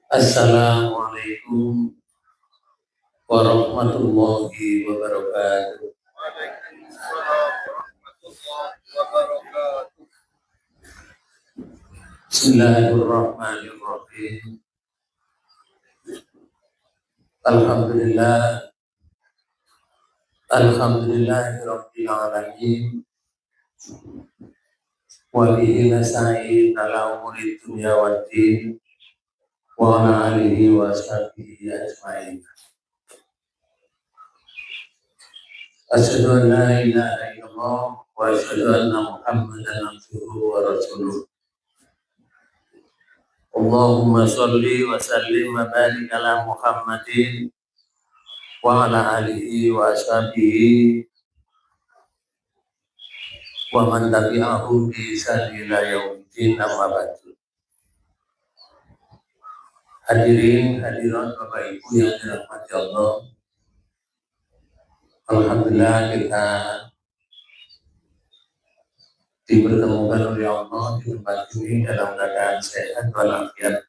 Assalamualaikum warahmatullahi wabarakatuh. Bismillahirrahmanirrahim. Alhamdulillah, alhamdulillahirabbil alamin. Wa bihi nasta'in ala umuri dunya waddin. Wa ala alihi wa sahbihi ajma'in. Asyhadu an la ilaha illallah wa asyhadu anna Muhammadan abduhu wa rasuluh. Allahumma sholli wa sallim wa barik ala Muhammadin wa ala alihi wa ashabihi wa man tabi'ahum bi ihsan ila yaumil amma ba'du. Hadirin hadirat Bapak Ibu yang dirahmati Allah, alhamdulillah kita dipertemukan oleh Allah di tempat ini dalam keadaan sehat walafiat.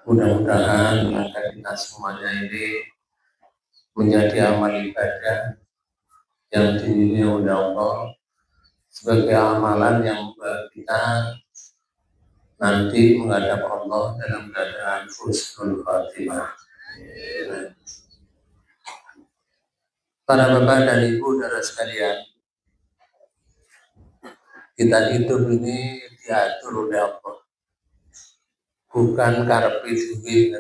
Mudah-mudahan langkah kita semuanya ini menjadi amal ibadah yang dinilai oleh Allah sebagai amalan yang membuat kita nanti menghadap Allah dalam keadaan husnul khatimah. Para bapak dan ibu saudara sekalian, kita hidup ini diatur oleh Allah, bukan karepe dhewe.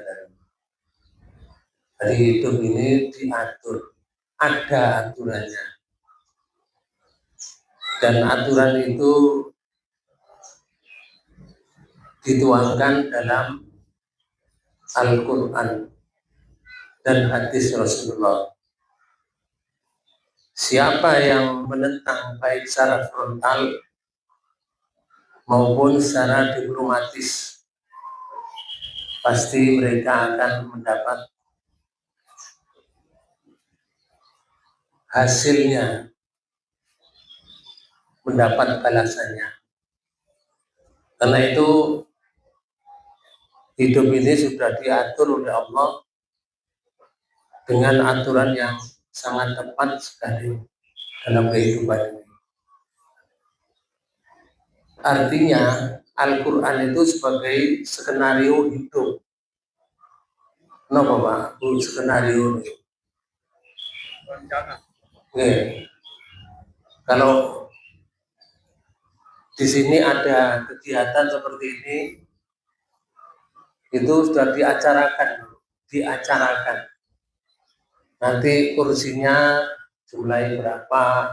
Jadi hidup ini diatur, ada aturannya, dan aturan itu dituangkan dalam Al-Quran dan hadis Rasulullah. Siapa yang menentang baik secara frontal maupun secara diplomatis, pasti mereka akan mendapat hasilnya, mendapat balasannya. Karena itu hidup ini sudah diatur oleh Allah dengan aturan yang sangat tepat sekali dalam kehidupan ini. Artinya Al-Quran itu sebagai skenario hidup. Kenapa Pak? Skenario hidup. Kalau di sini ada kegiatan seperti ini, itu sudah diacarakan. Nanti kursinya jumlahnya berapa,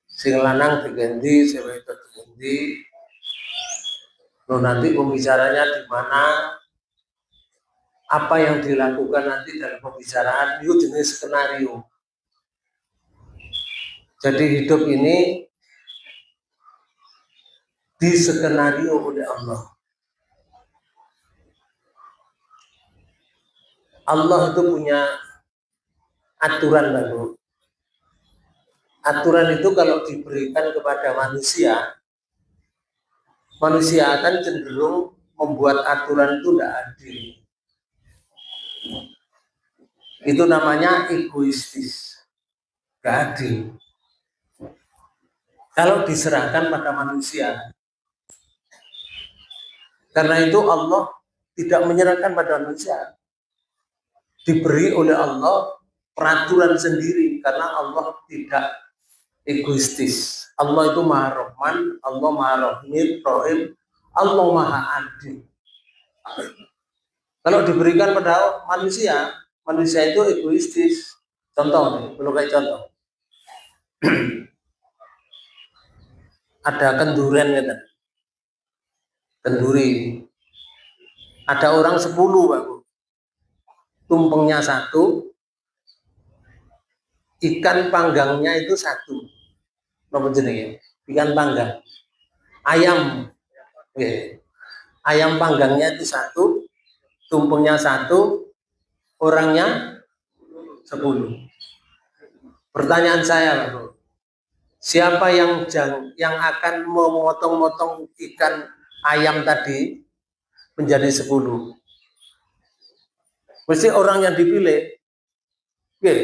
sing lanang diganti, sing wedok diganti, nanti pembicaranya di mana, apa yang dilakukan nanti dalam pembicaraan itu jenis skenario. Jadi hidup ini diskenario oleh Allah. Allah itu punya aturan baru. Aturan itu kalau diberikan kepada manusia, manusia akan cenderung membuat aturan itu tidak adil. Itu namanya egoistis, tidak adil. Kalau diserahkan pada manusia, karena itu Allah tidak menyerahkan pada manusia. Diberi oleh Allah peraturan sendiri, karena Allah tidak egoistis. Allah itu Maha Rahman, Allah Maha Rahim, Allah Maha Adil. Kalau diberikan pada manusia, manusia itu egoistis. Contoh nih, belum kayak contoh. Ada kenduren gitu. Kenduri. Ada orang 10, Pak. Tumpengnya 1, ikan panggangnya itu 1. Apa jenenge? Ikan panggang. Ayam. Ayam panggangnya itu 1, tumpengnya 1, orangnya 10. Pertanyaan saya, Pak, siapa yang akan memotong-motong ikan ayam tadi menjadi 10? Mesti orang yang dipilih, oke,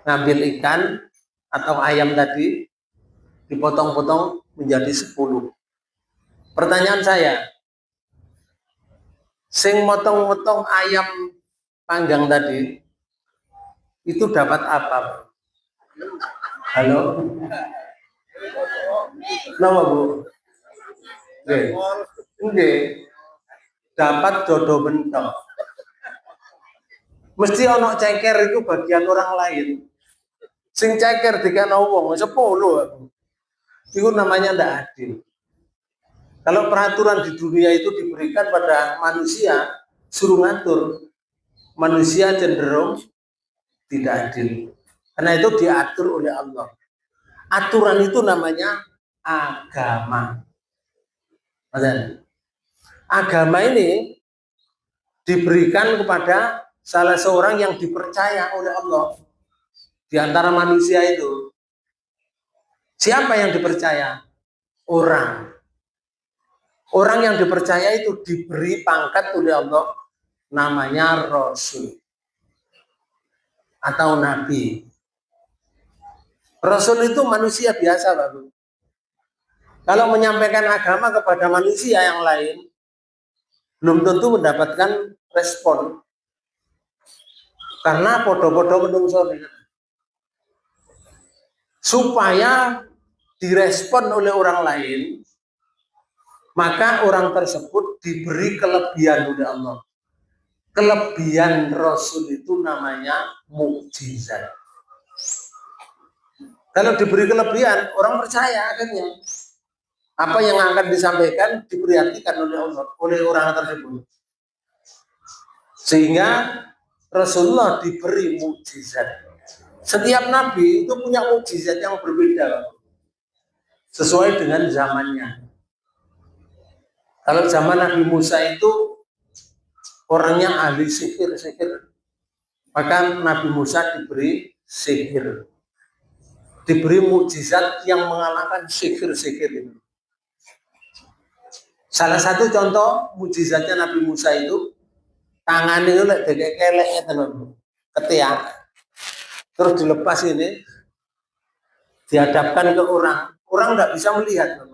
ngambil ikan atau ayam tadi, dipotong-potong menjadi 10. Pertanyaan saya, sing motong-motong ayam panggang tadi, itu dapat apa? Halo? Nama Bu? Oke. Dapat dodo bentok. Mesti ono ceker itu bagian orang lain. Sing ceker dikana wong 10 aku. Itu namanya ndak adil. Kalau peraturan di dunia itu diberikan pada manusia, suruh ngatur, manusia cenderung tidak adil. Karena itu diatur oleh Allah. Aturan itu namanya agama. Agama ini diberikan kepada salah seorang yang dipercaya oleh Allah di antara manusia itu. Siapa yang dipercaya? Orang. Orang yang dipercaya itu diberi pangkat oleh Allah, namanya Rasul atau Nabi. Rasul itu manusia biasa, Pak. Kalau menyampaikan agama kepada manusia yang lain, belum tentu mendapatkan respon. Karena podo-podo menungso. Supaya direspon oleh orang lain, maka orang tersebut diberi kelebihan oleh Allah. Kelebihan Rasul itu namanya mukjizat. Kalau diberi kelebihan, orang percaya akhirnya. Apa yang akan disampaikan diperhatikan oleh Allah, oleh orang tersebut. Sehingga Rasulullah diberi mukjizat. Setiap nabi itu punya mukjizat yang berbeda, sesuai dengan zamannya. Kalau zaman Nabi Musa itu orangnya ahli sihir, maka Nabi Musa diberi sihir, diberi mukjizat yang mengalahkan sihir itu. Salah satu contoh mukjizatnya Nabi Musa itu, tangan itu kayak keleknya teman, ketiak, terus dilepas ini, dihadapkan ke orang nggak bisa melihat,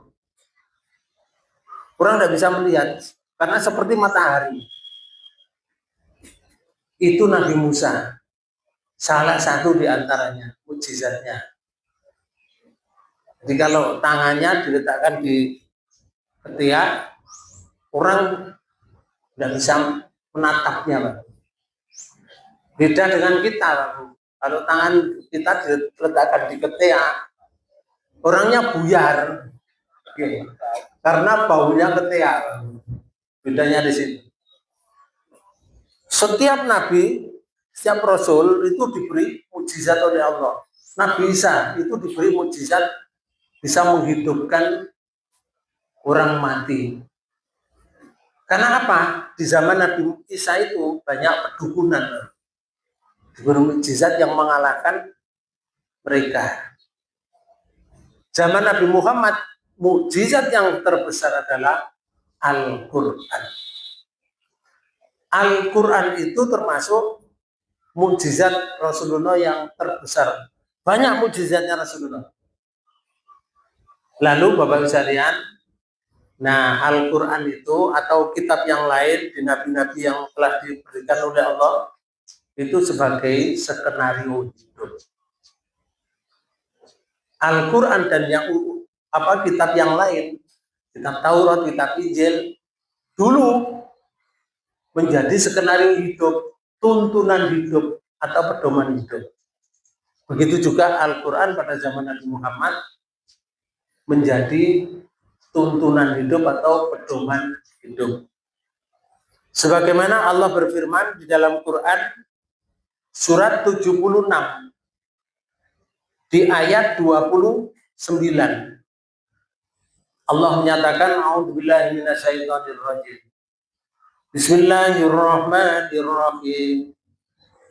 orang nggak bisa melihat karena seperti matahari. Itu Nabi Musa, salah satu di antaranya mukjizatnya. Jadi kalau tangannya diletakkan di ketiak, orang nggak bisa menatapnya, Pak. Beda dengan kita, Pak. Kalau tangan kita diletakkan di ketiak, orangnya buyar, karena baunya ketiak. Bedanya di situ. Setiap nabi, setiap rasul itu diberi mukjizat oleh Allah. Nabi Isa itu diberi mukjizat bisa menghidupkan orang mati. Karena apa? Di zaman Nabi Isa itu banyak pedukunan, diberi mukjizat yang mengalahkan mereka. Zaman Nabi Muhammad, mukjizat yang terbesar adalah Al-Quran. Al-Quran itu termasuk mukjizat Rasulullah yang terbesar. Banyak mukjizatnya Rasulullah. Lalu Bapak sekalian, nah Al-Quran itu atau kitab yang lain di nabi-nabi yang telah diberikan oleh Allah itu sebagai skenario hidup. Al-Quran dan yang kitab yang lain, kitab Taurat, kitab Injil, dulu menjadi skenario hidup, tuntunan hidup atau pedoman hidup. Begitu juga Al-Quran pada zaman Nabi Muhammad menjadi tuntunan hidup atau pedoman hidup. Sebagaimana Allah berfirman di dalam Quran surat 76 di ayat 29. Allah menyatakan a'udzubillahi minasyaitonirrajim. Bismillahirrahmanirrahim.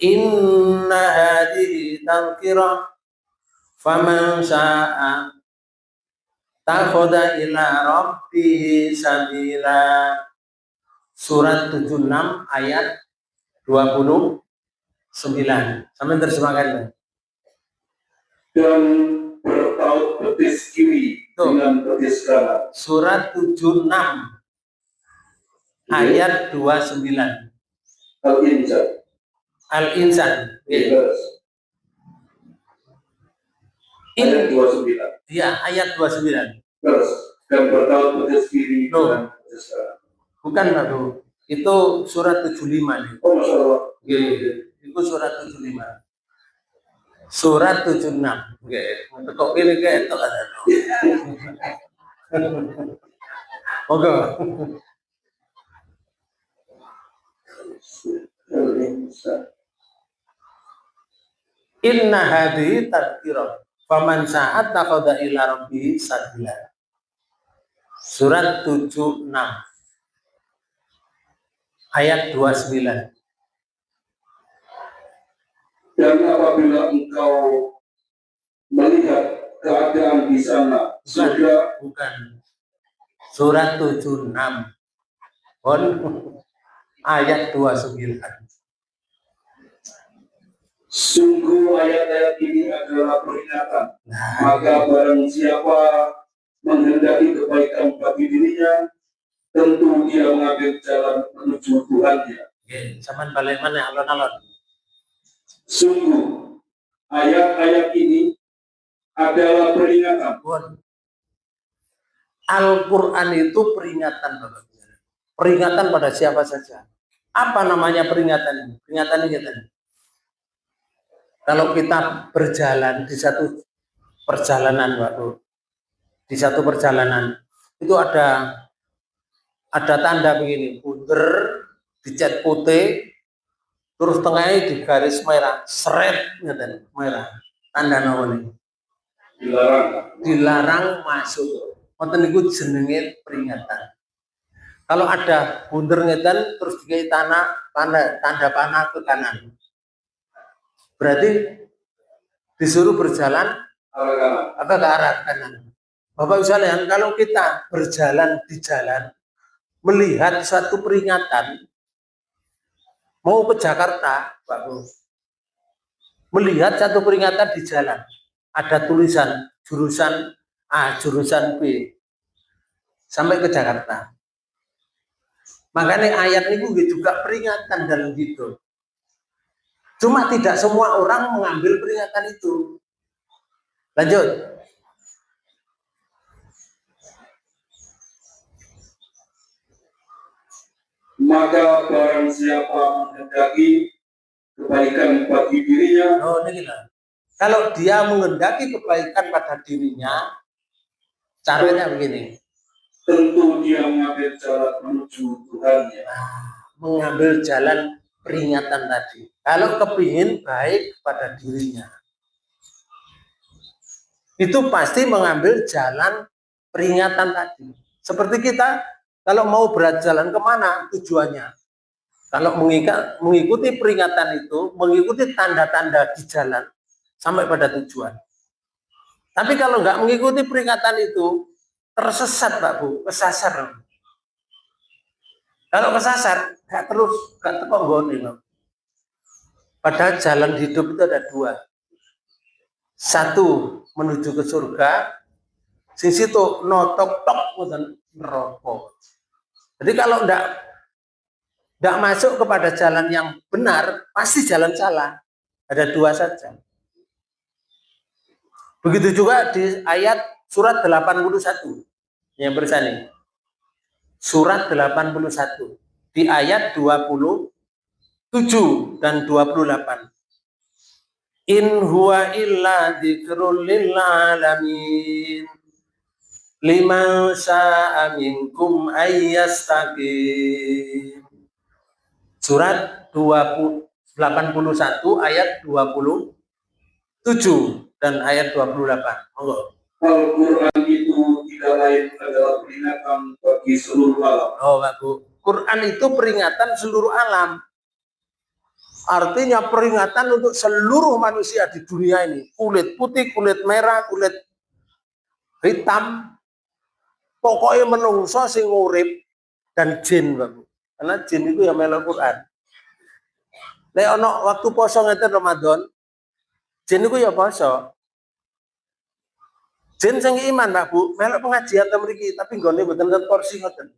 Inna hadhihi tadhkirah faman syaa'a takhadha ila rabbih sabila. Surat 76 ayat 29. Sampai terjemahkan. Dan bertaut betis kiri dengan betis kanan. Surat 76 ayat 29. Al-Insan. Al-Insan. Ayat 29. Iya, ayat 29. Terus, dan bertaut betis kiri dengan betis kanan. Bukan, Pak Bu. Itu surat 75 nih. Oh, Masya Allah. Itu surat 75. Surat 76. Kok ini kayak itu ada. Oke. Inna hadhihi tadhkirah faman sa'at taqada ila rabbih sabila. Surat 76 ayat 29. Dan apabila engkau melihat keadaan di sana, bukan. Surat 76 ayat 29. Sungguh ayat-ayat ini adalah peringatan. Maka barang siapa menghendaki kebaikan bagi dirinya, tentu dia mengambil jalan menuju Tuhannya. Zaman balik mana alon-alon. Sungguh ayat-ayat ini adalah peringatan. Al-Quran itu peringatan, Bapak. Peringatan pada siapa saja. Apa namanya peringatan ini? Peringatan ini tadi. Kalau kita berjalan di satu perjalanan, Bapak, di satu perjalanan itu ada tanda begini, bunder, dicat putih, terus tengahnya di garis merah, seret, merah, tanda namanya. Dilarang masuk. Ngoten niku jenenge peringatan. Kalau ada bunder ngeten terus dikai tanda panah ke kanan. Berarti disuruh berjalan ke arah kanan. Bapak sekalian, kalau kita berjalan di jalan melihat satu peringatan mau ke Jakarta, Pak Bu, melihat satu peringatan di jalan, ada tulisan jurusan A, jurusan B, sampai ke Jakarta. Makanya ayat ini juga peringatan dalam hidup. Cuma tidak semua orang mengambil peringatan itu. Lanjut. Maka barang siapa menghendaki kebaikan bagi dirinya. Oh, ini gila. Kalau dia menghendaki kebaikan pada dirinya, caranya begini. Tentu dia mengambil jalan menuju Tuhannya. Mengambil jalan peringatan tadi. Kalau kepingin baik pada dirinya, itu pasti mengambil jalan peringatan tadi. Seperti kita kalau mau berjalan kemana tujuannya. Kalau mengikuti peringatan itu, mengikuti tanda-tanda di jalan sampai pada tujuan. Tapi kalau nggak mengikuti peringatan itu, tersesat, Pak Bu, kesasar. Kalau kesasar, nggak tekok nggone. Padahal jalan hidup itu ada dua. Satu menuju ke surga, sisi itu notok-tok neraka. Jadi kalau nggak masuk kepada jalan yang benar, pasti jalan salah. Ada dua saja. Begitu juga di ayat surat 81 yang bersani. Surat 81 di ayat 27 dan 28. In huwa illa dzikrul lil alamin liman syaa minkum ayyastaqim. Surat 81 ayat 27 dan ayat 28. Al-Quran itu tidak lain adalah peringatan bagi seluruh alam. Oh, Pak Bu. Quran itu peringatan seluruh alam. Artinya peringatan untuk seluruh manusia di dunia ini. Kulit putih, kulit merah, kulit hitam. Pokoknya menungso sing urip dan jin, Pak Bu. Karena jin itu yang melo Quran. Lek ono waktu poso ngeten Ramadan, jin niku ya poso. Jin sing iman, Pak Bu, melok pengajian ta mriki, tapi nggone mboten ten porsi ngoten.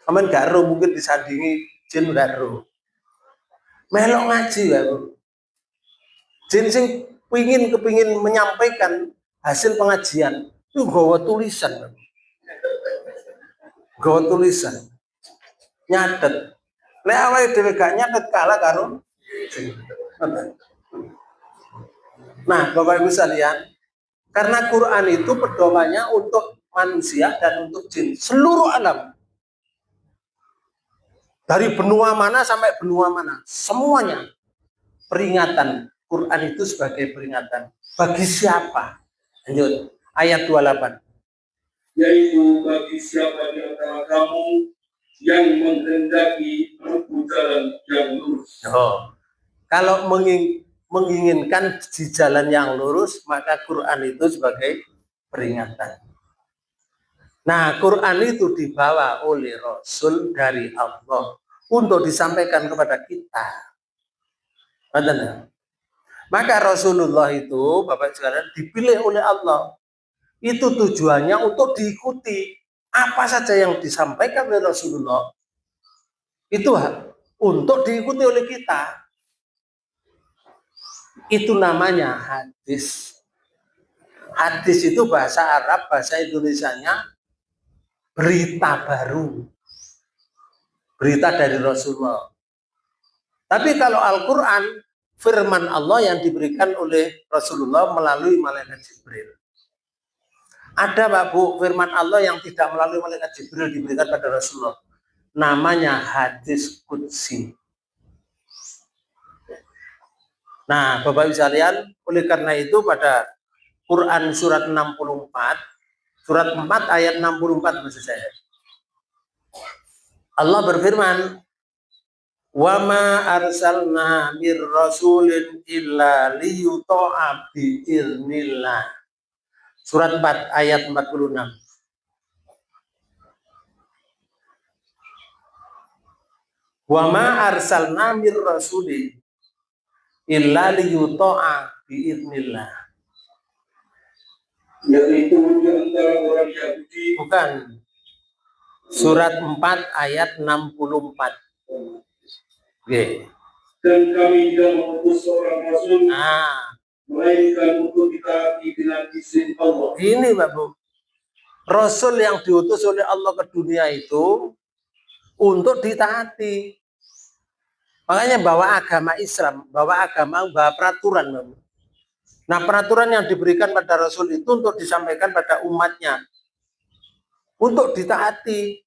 Aman gak ero mungkin disandingi jin gak ero. Melok ngaji, Pak Bu. Jin sing kepingin menyampaikan hasil pengajian, itu gawa tulisan, Pak. Gawa tulisan. Nyatet. Lek awake dhewe gak nyatet kalah karo jin. Nah, Bapak Ibu sekalian, karena Quran itu pedomannya untuk manusia dan untuk jin, seluruh alam. Dari benua mana sampai benua mana, semuanya peringatan. Quran itu sebagai peringatan. Bagi siapa? Lanjut, ayat 28. Yaitu bagi siapa di antara kamu yang menghendaki menempuh jalan yang lurus. Oh, kalau menginginkan di jalan yang lurus, maka Quran itu sebagai peringatan. Nah, Quran itu dibawa oleh Rasul dari Allah untuk disampaikan kepada kita. Maka Rasulullah itu, Bapak sekalian, dipilih oleh Allah. Itu tujuannya untuk diikuti. Apa saja yang disampaikan oleh Rasulullah, itu untuk diikuti oleh kita. Itu namanya hadis. Hadis itu bahasa Arab, bahasa Indonesianya berita baru. Berita dari Rasulullah. Tapi kalau Al-Quran, firman Allah yang diberikan oleh Rasulullah melalui malaikat Jibril. Ada Pak Bu, firman Allah yang tidak melalui malaikat Jibril diberikan pada Rasulullah. Namanya hadis qudsi. Nah, Bapak Ibu sekalian, oleh karena itu pada Quran surat 64, surat 4 ayat 64 maksud saya. Allah berfirman, "Wa ma arsalna mir rasulin illa liyuta'a bi idznillah." Surat 4 ayat 46. Wa ma arsalna mir rasulin illa liyuta'a bi idznillah. Yaitu di antara orang Yahudi. Bukan. Surat 4 ayat 64. Oke. Dan kami tidak mengutus seorang rasul, melainkan untuk ditaati dengan izin Allah. Ini Pak Bu, Rasul yang diutus oleh Allah ke dunia itu untuk ditaati. Makanya bawa agama Islam, bawa peraturan Pak Bu. Nah, peraturan yang diberikan pada Rasul itu untuk disampaikan pada umatnya, untuk ditaati.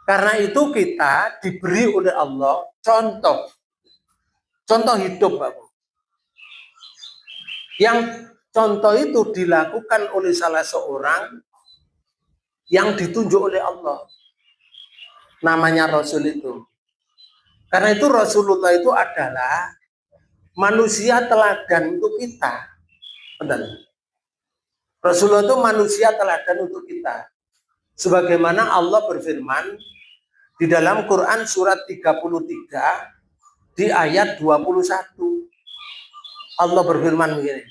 Karena itu kita diberi oleh Allah contoh hidup, Pak Bu. Yang contoh itu dilakukan oleh salah seorang yang ditunjuk oleh Allah. Namanya Rasul itu. Karena itu Rasulullah itu adalah manusia teladan untuk kita. Benar. Rasulullah itu manusia teladan untuk kita. Sebagaimana Allah berfirman di dalam Quran surat 33 di ayat 21. Allah berfirman begini.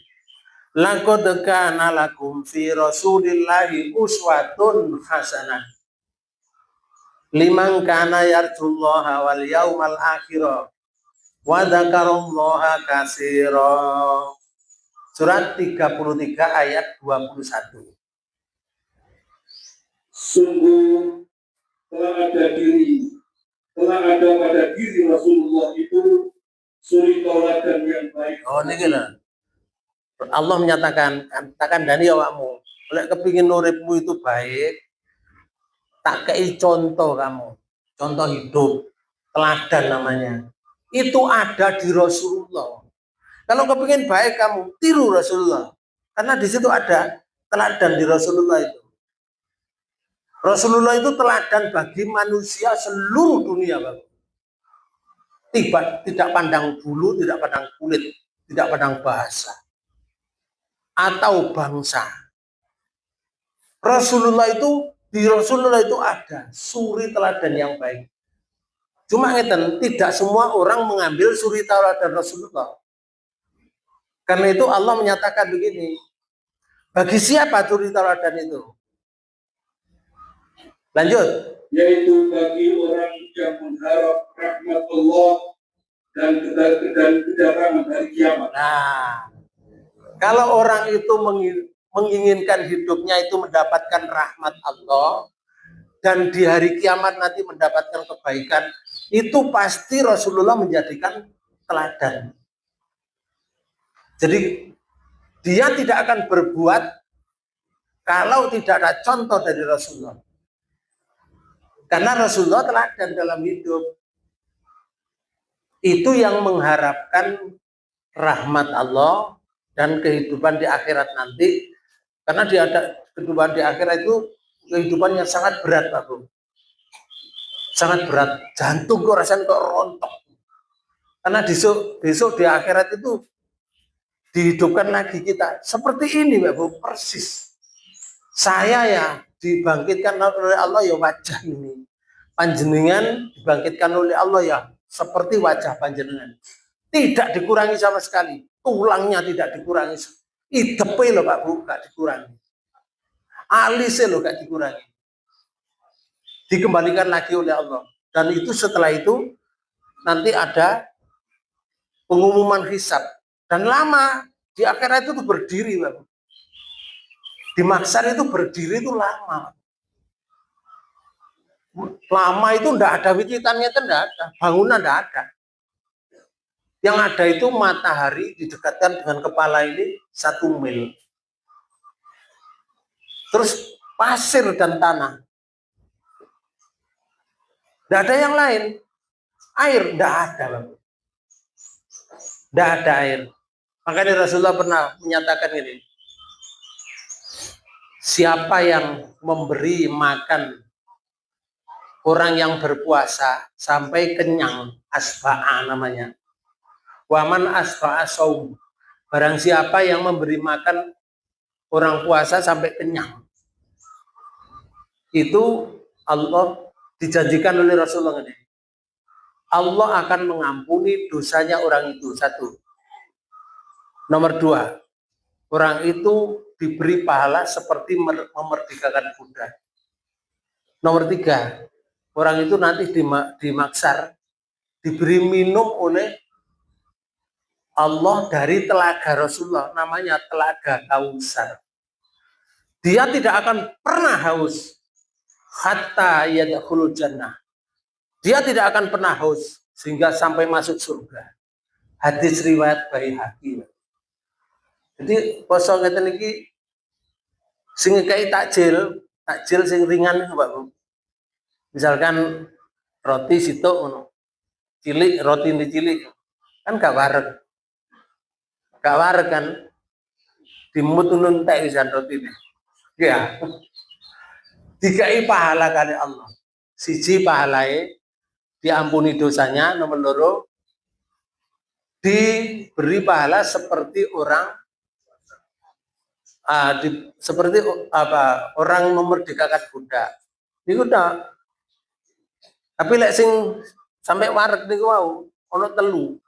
Laqad kana lakum fi Rasulillahi uswatun hasanah liman kana yarjullaha wal yaumal akhir wa dzakarallaha katsira. Surat 33 ayat 21. Sungguh telah ada pada diri Rasulullah itu suri tauladan yang baik. Oh, ini gila. Allah menyatakan, katakan Dani awakmu, oleh kepingin uripmu itu baik, tak kei contoh kamu, contoh hidup, teladan namanya. Itu ada di Rasulullah. Kalau kepingin baik kamu, tiru Rasulullah. Karena di situ ada teladan di Rasulullah itu. Rasulullah itu teladan bagi manusia seluruh dunia, Bapak. Tidak pandang bulu, tidak pandang kulit, tidak pandang bahasa atau bangsa. Rasulullah itu, di Rasulullah itu ada suri teladan yang baik. Cuma ngeten, tidak semua orang mengambil suri tauladan Rasulullah. Karena itu Allah menyatakan begini, bagi siapa suri tauladan itu? Lanjut. Yaitu bagi orang yang mengharap rahmat Allah dan kedatangan hari kiamat. Nah, kalau orang itu menginginkan hidupnya itu mendapatkan rahmat Allah dan di hari kiamat nanti mendapatkan kebaikan, itu pasti Rasulullah menjadikan teladan. Jadi dia tidak akan berbuat kalau tidak ada contoh dari Rasulullah. Karena Rasulullah teladan dalam hidup. Itu yang mengharapkan rahmat Allah dan kehidupan di akhirat nanti. Karena kehidupan di akhirat itu kehidupan yang sangat berat, Pak Bro. Sangat berat. Jantung kok rasanya kok rontok. Karena besok di akhirat itu dihidupkan lagi kita. Seperti ini, Pak Bro, persis. Saya ya dibangkitkan oleh Allah ya wajah ini. Panjenengan dibangkitkan oleh Allah ya seperti wajah panjenengan. Tidak dikurangi sama sekali. Tulangnya tidak dikurangi. Idepe loh Pak Bu, gak dikurangi. Alisnya loh gak dikurangi. Dikembalikan lagi oleh Allah. Dan itu setelah itu nanti ada pengumuman hisab. Dan lama di akhirat itu berdiri Pak Bu. Di mahsyar itu berdiri itu lama. Lama itu enggak ada wicitannya, itu enggak ada. Bangunan enggak ada. Yang ada itu matahari didekatkan dengan kepala ini 1 mil. Terus pasir dan tanah. Enggak ada yang lain. Air enggak ada. Enggak ada air. Makanya Rasulullah pernah menyatakan ini. Siapa yang memberi makan orang yang berpuasa sampai kenyang, asba'a namanya. Waman asba'a saum. Barang siapa yang memberi makan orang puasa sampai kenyang. Itu Allah dijanjikan oleh Rasulullah ini. Allah akan mengampuni dosanya orang itu. 1. Nomor 2. Orang itu diberi pahala seperti memerdekakan budak. Nomor 3. Orang itu nanti di mahsyar diberi minum oleh Allah dari telaga Rasulullah, namanya telaga Kausar. Dia tidak akan pernah haus hatta yadkhulul jannah. Dia tidak akan pernah haus sehingga sampai masuk surga. Hadis riwayat Baihaqi. Jadi poso ngeten iki sing ngekeki takjil sing ringan itu Pak Bu. Misalkan roti situk ngono. Cilik, roti ini cilik. Kan gak wareg. Gak wareg kan. Dimut nun tek isan roti ini. Ya. Dikai pahala kali Allah. Siji pahalai diampuni dosanya, nomor 2 diberi pahala seperti orang seperti orang memerdekakan budak. Niku udah. Tapi lek sing sampai wareg niku wau ana 3.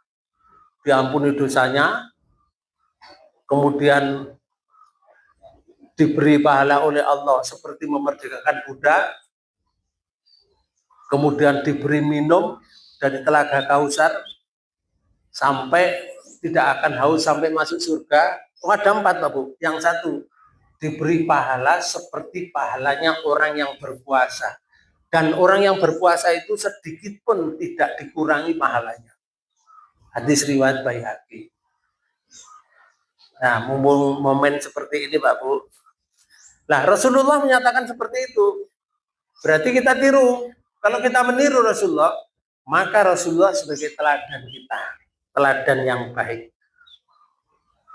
Diampuni dosanya, kemudian diberi pahala oleh Allah seperti memerdekakan budak, kemudian diberi minum dari telaga Kausar sampai tidak akan haus sampai masuk surga. Ada 4 Pak Bu. Yang 1 diberi pahala seperti pahalanya orang yang berpuasa. Dan orang yang berpuasa itu sedikit pun tidak dikurangi pahalanya. Hadis riwayat Baihaqi. Nah, mumpung momen seperti ini Pak Bu. Nah, Rasulullah menyatakan seperti itu. Berarti kita tiru. Kalau kita meniru Rasulullah, maka Rasulullah sebagai teladan kita. Teladan yang baik.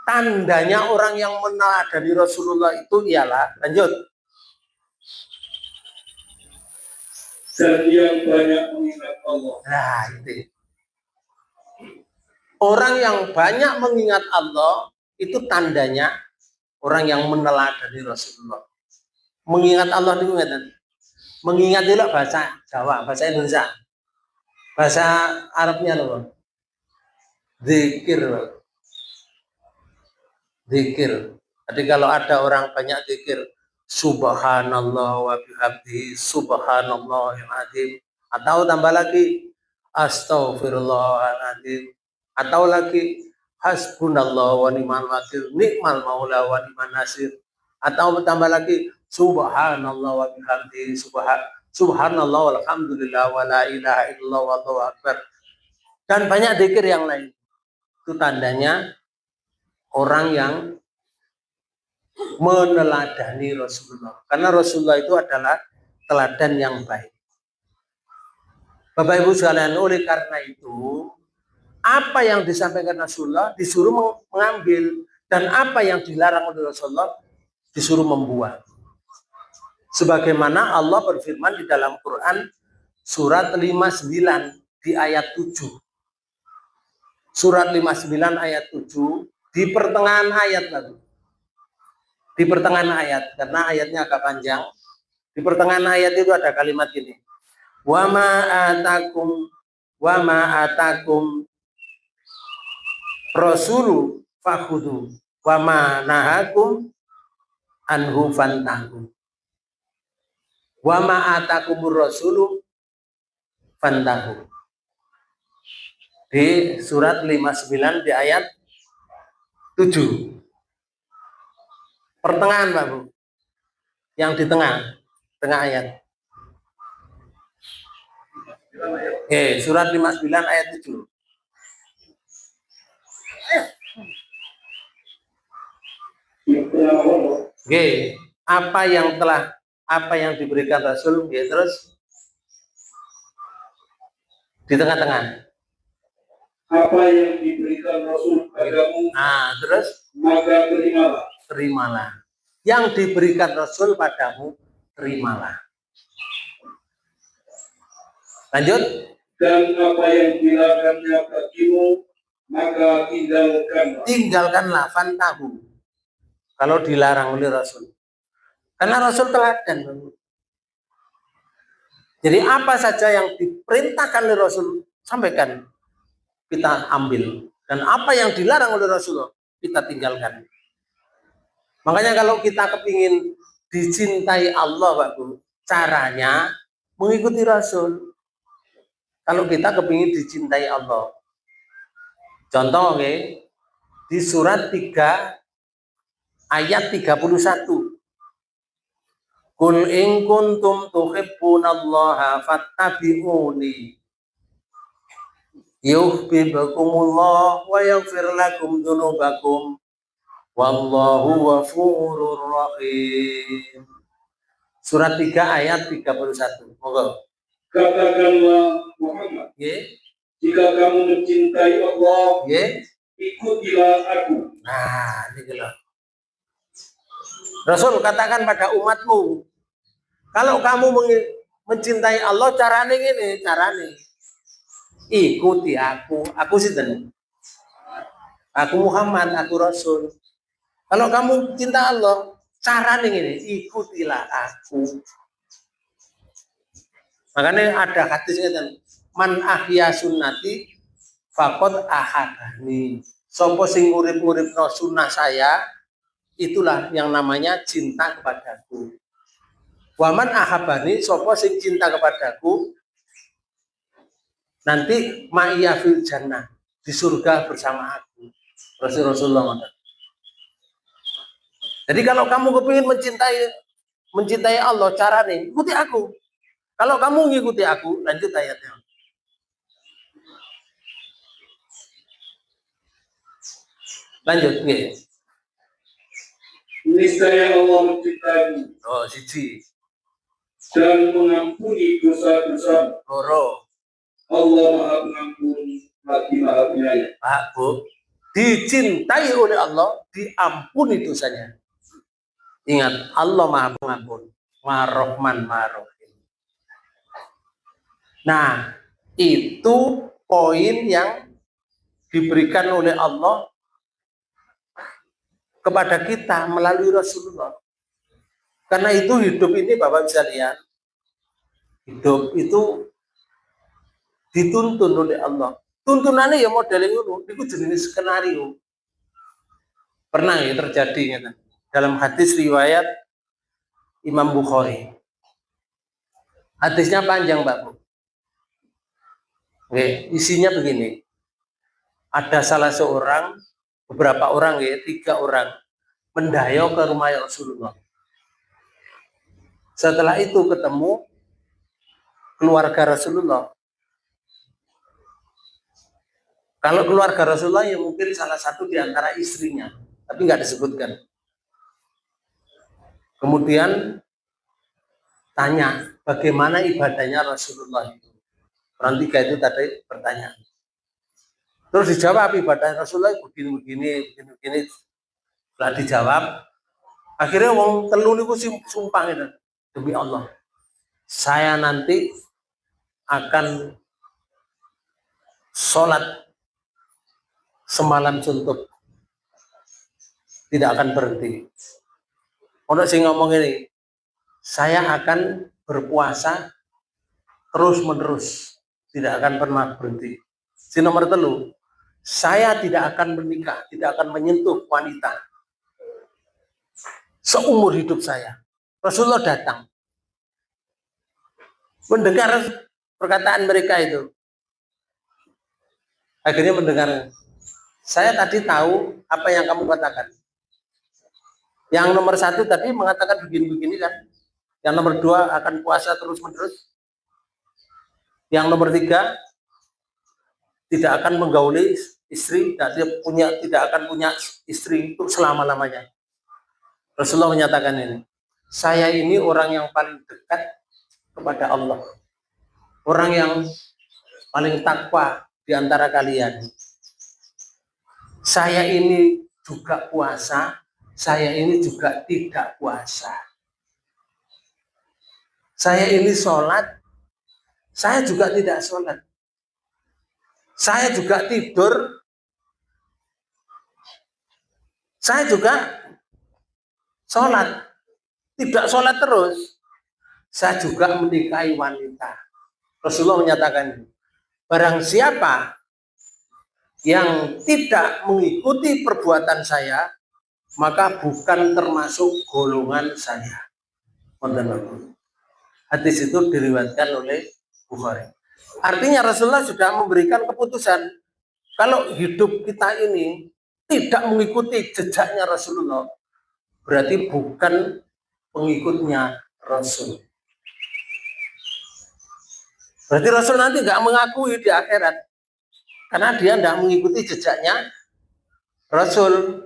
Tandanya orang yang meneladani Rasulullah itu ialah, lanjut. Dan yang banyak mengingat Allah. Nah, itu. Orang yang banyak mengingat Allah itu tandanya orang yang meneladani Rasulullah. Mengingat Allah itu mengingat itu bahasa Jawa, bahasa Indonesia. Bahasa Arabnya apa? Zikir. Zikir. Jadi kalau ada orang banyak zikir, subhanallah wa bihamdihi subhanallahil azim, atau tambah lagi astaghfirullahaladzim, atau lagi hasbunallah wa ni'mal wakil, ni'mal maula wa ni'man nasir, atau tambah lagi subhanallah wa bihamdihi subhanallah walhamdulillah wa la ilaha illallah wallahu akbar, dan banyak zikir yang lain. Itu tandanya orang yang meneladani Rasulullah, karena Rasulullah itu adalah teladan yang baik. Bapak Ibu sekalian, oleh karena itu apa yang disampaikan Rasulullah disuruh mengambil, dan apa yang dilarang oleh Rasulullah disuruh membuang. Sebagaimana Allah berfirman di dalam Quran surat 59 di ayat 7. Surat 59 ayat 7 di pertengahan ayat lalu. Di pertengahan ayat, karena ayatnya agak panjang. Di pertengahan ayat itu ada kalimat ini. Wa ma atakum rasulu fakhudhu wa ma nahakum anhu fantahu. Wa ma atakumur rasulu fantahu. Di surat 59 di ayat 7. Pertengahan, Pak Bu. Yang di tengah ayat. Surat 59 ayat 7. Apa yang diberikan Rasul, terus di tengah-tengah. Apa yang diberikan Rasul padamu, terus maka terimalah. Yang diberikan Rasul padamu, terimalah. Lanjut. Dan apa yang dilarangnya bagimu, maka tinggalkanlah. Fantahu. Kalau dilarang oleh Rasul, karena Rasul teladan. Jadi apa saja yang diperintahkan oleh Rasul, sampaikan, kita ambil. Dan apa yang dilarang oleh Rasul, kita tinggalkan. Makanya kalau kita kepingin dicintai Allah, Pak Bu, caranya mengikuti Rasul. Kalau kita kepingin dicintai Allah. Contoh, di surat 3 ayat 31. Qul in kuntum tuhibbunallaha fattabi'uni yuhibbukumullah wa yaghfir lakum dzunubakum wallahu ghafurur rahim. Surat 3 ayat 31. Monggo. Katakanlah Muhammad, jika kamu mencintai Allah, ikutilah aku. Nah, ini jelas. Rasul katakan pada umatmu, kalau kamu mencintai Allah, carane gini, ikuti aku sinten? Aku Muhammad, aku Rasul. Kalau kamu cinta Allah, carane gini, ikutilah aku. Makanya ada hadisnya, man ahya sunnati faqad ahadani. Sopo sing ngurip-nguripno sunnah saya, itulah yang namanya cinta kepadaku. Waman ahabani, sopo sing cinta kepadaku, nanti ma'iyya fil jannah, di surga bersama aku. Rasulullah. Jadi kalau kamu kepingin mencintai Allah, caranya ikuti aku. Kalau kamu ngikuti aku, lanjut ayatnya. Lanjut, Niscaya Allah mencintaimu. Siji. Dan mengampuni dosa-dosa. Allah Maha Pengampun lagi Maha Penyayang. Pak Bu, dicintai oleh Allah, diampuni dosanya. Ingat, Allah Maha Pengampun, Maha Rahman, Maha Rahim. Nah, itu poin yang diberikan oleh Allah kepada kita melalui Rasulullah. Karena itu hidup ini, Bapak bisa lihat, hidup itu dituntun oleh Allah. Tuntunannya ya modelnya itu jenis skenario. Pernah ya terjadi gitu. Dalam hadis riwayat Imam Bukhari. Hadisnya panjang, Mbak Bu. Oke, isinya begini. Ada salah seorang, beberapa orang ya, 3 orang mendayo ke rumah Rasulullah. Setelah itu ketemu keluarga Rasulullah. Kalau keluarga Rasulullah ya mungkin salah satu di antara istrinya, tapi nggak disebutkan. Kemudian tanya bagaimana ibadahnya Rasulullah itu. Orang 3 itu tadi bertanya. Terus dijawab ibadah Rasulullah begini. Setelah dijawab, akhirnya wong telu niku sumpah itu, demi Allah, saya nanti akan sholat semalam suntuk, tidak akan berhenti. Ono sing ngomong ini, saya akan berpuasa terus menerus, tidak akan pernah berhenti. Si nomor 3, saya tidak akan menikah, tidak akan menyentuh wanita seumur hidup saya. Rasulullah datang, mendengar perkataan mereka itu. Akhirnya mendengar, saya tadi tahu apa yang kamu katakan. Yang nomor 1 tadi mengatakan begini-begini kan. Yang nomor 2 akan puasa terus menerus. Yang nomor 3 tidak akan menggauli istri, tidak akan punya istri untuk selama-lamanya. Rasulullah menyatakan ini, saya ini orang yang paling dekat kepada Allah, orang yang paling takwa di antara kalian. Saya ini juga puasa, saya ini juga tidak puasa. Saya ini sholat, saya juga tidak sholat. Saya juga tidur, saya juga sholat, tidak sholat terus. Saya juga menikahi wanita. Rasulullah menyatakan, barang siapa yang tidak mengikuti perbuatan saya, maka bukan termasuk golongan saya. Hadis itu diriwayatkan oleh Bukhari. Artinya Rasulullah sudah memberikan keputusan, kalau hidup kita ini tidak mengikuti jejaknya Rasulullah, berarti bukan pengikutnya Rasul. Berarti Rasul nanti nggak mengakui di akhirat, karena dia tidak mengikuti jejaknya Rasul.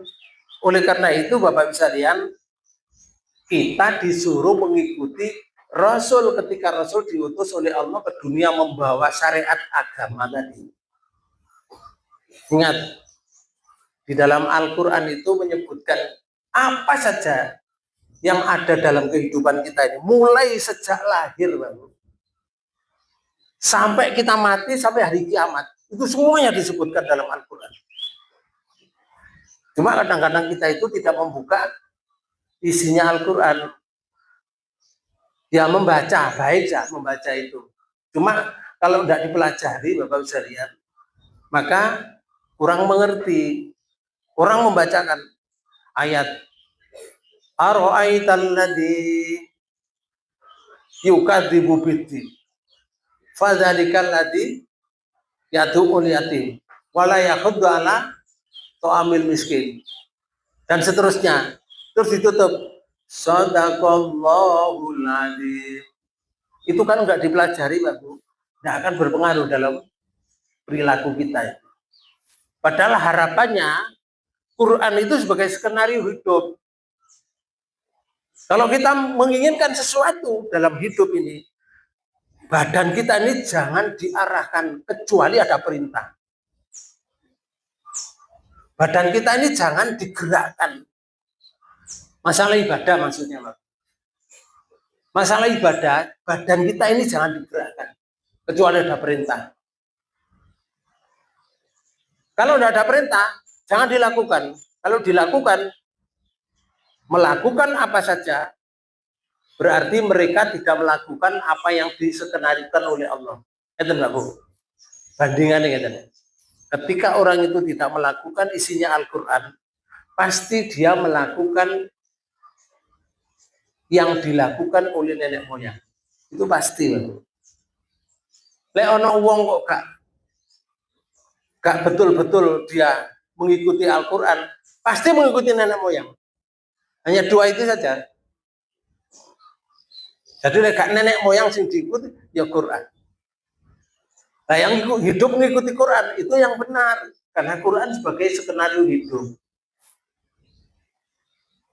Oleh karena itu Bapak Ibu sekalian, kita disuruh mengikuti Rasul ketika Rasul diutus oleh Allah ke dunia membawa syariat agama tadi. Ingat, di dalam Al-Quran itu menyebutkan apa saja yang ada dalam kehidupan kita ini, mulai sejak lahir, Bapak, sampai kita mati, sampai hari kiamat, itu semuanya disebutkan dalam Al-Quran. Cuma kadang-kadang kita itu tidak membuka isinya Al-Quran. Ya membaca, baik ya membaca itu. Cuma kalau tidak dipelajari Bapak bisa lihat, maka kurang mengerti. Orang membacakan ayat Ara'aital ladzi yukadzibu bid-din fadzalikal ladzi yad'ul yatim wala yakhuddu ala ta'amil miskin, dan seterusnya. Terus ditutup Shadaqallahul adzim. Itu kan enggak dipelajari, Pak Bu. Enggak akan berpengaruh dalam perilaku kita. Padahal harapannya Quran itu sebagai skenario hidup. Kalau kita menginginkan sesuatu dalam hidup ini, badan kita ini jangan diarahkan kecuali ada perintah. Badan kita ini jangan digerakkan. Masalah ibadah maksudnya, Pak. Masalah ibadah, badan kita ini jangan digerakkan kecuali ada perintah. Kalau tidak ada perintah, jangan dilakukan. Kalau dilakukan, melakukan apa saja, berarti mereka tidak melakukan apa yang diskenarikan oleh Allah. Itu enggak, Bu? Bandingannya gitu. Ketika orang itu tidak melakukan isinya Al-Quran, pasti dia melakukan yang dilakukan oleh nenek moyang. Itu pasti. Lek ono wong kok gak betul-betul dia mengikuti Al-Quran, pasti mengikuti nenek moyang. Hanya dua itu saja. Jadi gak nenek moyang sing diikuti ya Quran. Nah yang hidup mengikuti Quran itu yang benar, karena Quran sebagai skenario hidup.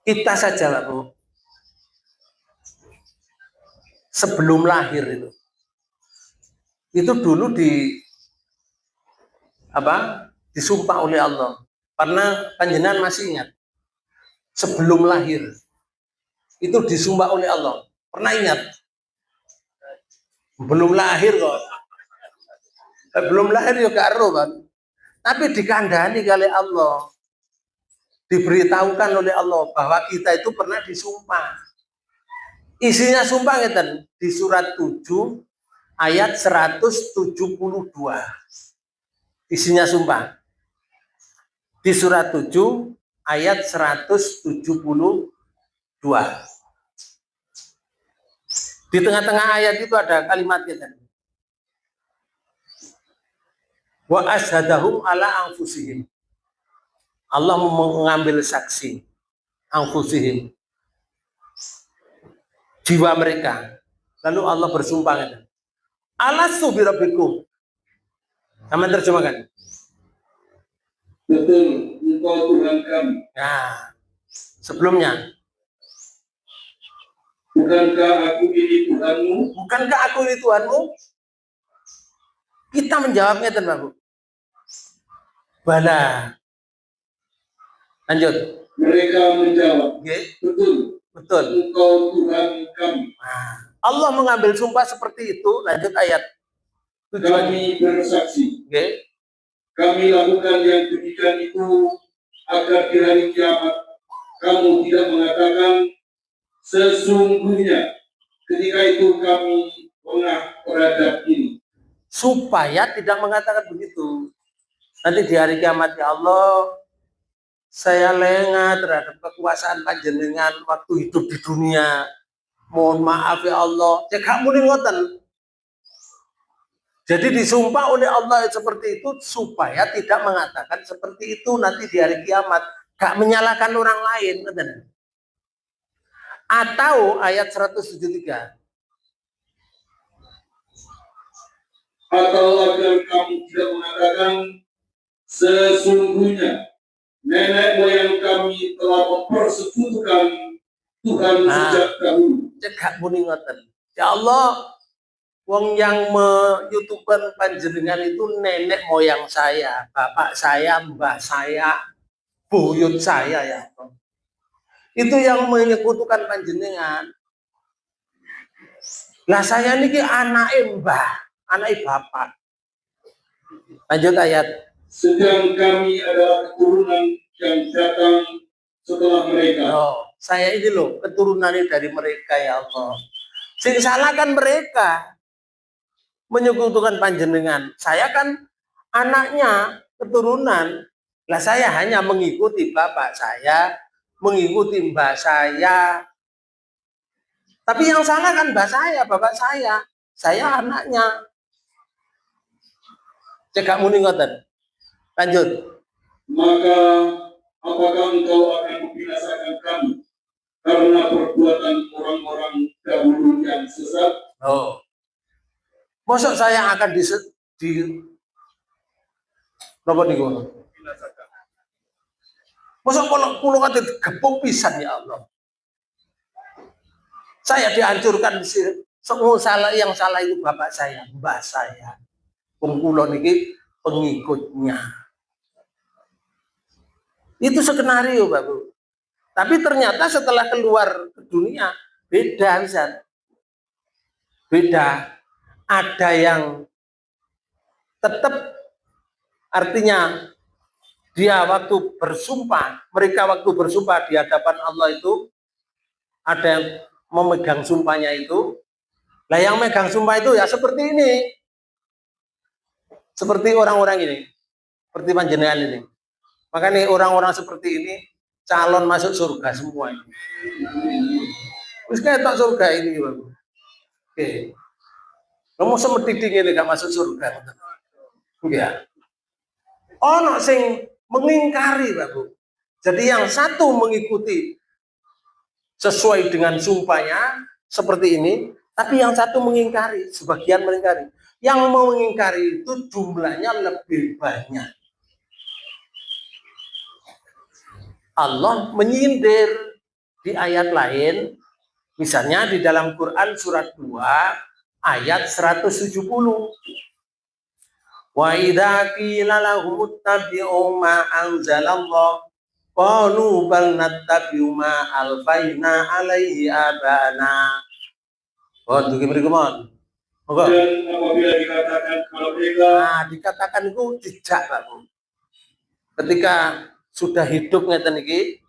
Kita saja lah Bu, sebelum lahir itu dulu disumpah oleh Allah. Karena panjenengan masih ingat, sebelum lahir itu disumpah oleh Allah. Pernah ingat? Belum lahir kok. Belum lahir ya karo kan. Tapi dikandani kali Allah, diberitahukan oleh Allah bahwa kita itu pernah disumpah. Isinya sumpah ngeten di surat 7 ayat 172. Isinya sumpah. Di surat 7 ayat 172. Di tengah-tengah ayat itu ada kalimat ngeten. Wa asyhadahum ala anfusihim. Allah mengambil saksi anfusihim, jiwa mereka. Lalu Allah bersumpah, alastu bi rabbikum. Sama terjemahkan. Betul, engkau Tuhan kami. Nah, sebelumnya. Bukankah aku ini Tuhanmu? Bukankah aku ini Tuhanmu? Kita menjawabnya Bapak. Bala. Lanjut. Mereka menjawab, okay. Betul. Betul. Engkau Tuhan kami. Nah, Allah mengambil sumpah seperti itu. Lanjut ayat. Kami bersaksi. Okay. Kami lakukan yang demikian itu agar di hari kiamat kamu tidak mengatakan sesungguhnya ketika itu kami pernah terhadap ini. Supaya tidak mengatakan begitu. Nanti di hari kiamat, ya Allah, saya lengah terhadap kekuasaan panjenengan waktu hidup di dunia. Mohon maaf ya Allah. Ya gak muni ngoten. Jadi disumpah oleh Allah seperti itu supaya tidak mengatakan seperti itu nanti di hari kiamat. Gak menyalahkan orang lain. Atau ayat 173. Atau agar kamu tidak mengatakan sesungguhnya nenek moyang kami telah mempersekutukan Tuhan sejak dahulu. Cekak muni ngoten. Ya Allah, wong yang me-youtuber panjenengan itu nenek moyang saya, bapak saya, mbah saya, buyut saya ya. Itu yang menyekutukan panjenengan. Lah saya niki anake mbah, anake bapak. Lanjut ayat. Sedang kami adalah keturunan yang datang setelah mereka. Oh, saya ini loh keturunannya dari mereka ya Allah. Sing salah kan mereka menyekutukan panjenengan. Saya kan anaknya keturunan. Lah saya hanya mengikuti bapak saya, mengikuti mbah saya. Tapi yang salah kan mbah saya, bapak saya. Saya anaknya. Cekak muni ngoten. Lanjut. Maka apakah engkau akan membinasakan kami karena perbuatan orang-orang dahulu yang sesat? Oh. Mosok saya akan di napa niku? Mosok kula kate gepuk pisan ya Allah. Saya dihancurkan di sini. Semua salah yang salah itu bapak saya, mbah saya. Wong kula niki pengikutnya. Itu skenario, Pak Bu. Tapi ternyata setelah keluar ke dunia beda bisa. Beda. Ada yang tetap artinya dia waktu bersumpah, mereka waktu bersumpah di hadapan Allah itu ada yang memegang sumpahnya itu. Lah yang megang sumpah itu ya seperti ini. Seperti orang-orang ini, seperti panjenengan ini. Makanya orang-orang seperti ini calon masuk surga semua ini. Terus kayak tak surga ini, Bang. Oke. Kamu semediding ini gak masuk surga. Ya. Ono sing mengingkari, Bapak. Jadi yang satu mengikuti sesuai dengan sumpahnya seperti ini, tapi yang satu mengingkari, sebagian mengingkari. Yang mau mengingkari itu jumlahnya lebih banyak. Allah menyindir di ayat lain, misalnya di dalam Quran surat 2 ayat 170. Wa idza qila lahum ittabi'u ma anzalallah qalu bal nattabi'u ma alfaina alaihi abana. Oh, itu gimana kemon? Dan apabila dikatakan kalau mereka dikatakan itu tidak, Pak. Ketika sudah hidup ngeten iki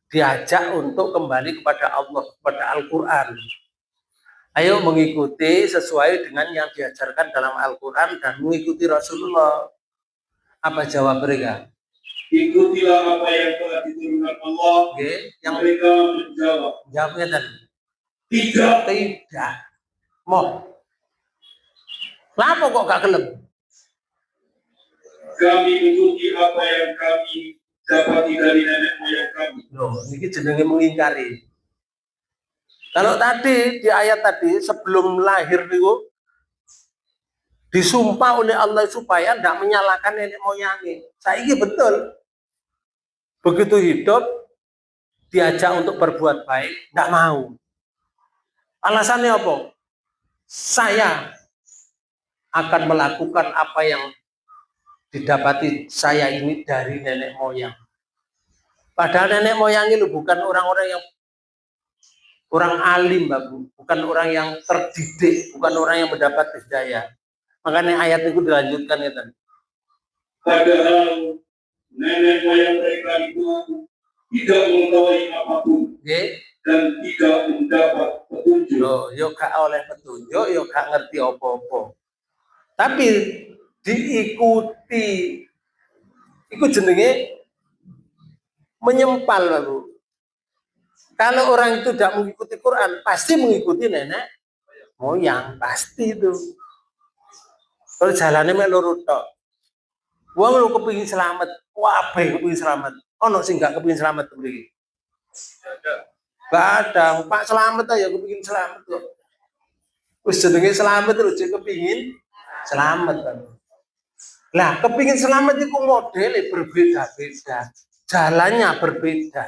diajak untuk kembali kepada Allah, kepada Al-Qur'an. Ayo mengikuti sesuai dengan yang diajarkan dalam Al-Quran dan mengikuti Rasulullah. Apa jawab mereka? Ikutilah apa yang telah diturunkan Allah. Yang mereka menjawab. Jawabnya tadi. Tidak. Mau. Kenapa kok gak gelem? Kami ikuti apa yang kami dapati dari nenek moyang kami. Loh, ini jenenge mengingkari. Kalau tadi di ayat tadi sebelum lahir itu disumpah oleh Allah supaya tidak menyalahkan nenek moyangnya. Saiki betul. Begitu hidup diajak untuk berbuat baik, tidak mau. Alasannya apa? Saya akan melakukan apa yang didapati saya ini dari nenek moyang. Padahal nenek moyang itu bukan orang-orang yang orang alim, Bapak, bukan orang yang terdidik, bukan orang yang mendapat hidayah. Makanya ayat itu dilanjutkan ya tadi. Padahal nenek moyang mereka itu tidak mengetahui apapun dan tidak mendapat petunjuk. Yo gak oleh petunjuk, yo gak ngerti apa-apa. Tapi diikuti, itu jenenge menyempal, Bapak. Kalau orang itu tidak mengikuti Quran, pasti mengikuti nenek moyang, pasti itu. Kalau jalannya melurut tok. Wong lu kepingin selamat, wah baik kepingin selamat. Ono sing gak kepingin selamat begini. Gak ada, Pak selamat aja kepingin selamat kok. Wis jenenge selamat terus kepingin selamat kan. Lah, kepingin selamat itu modelnya berbeda-beda, jalannya berbeda.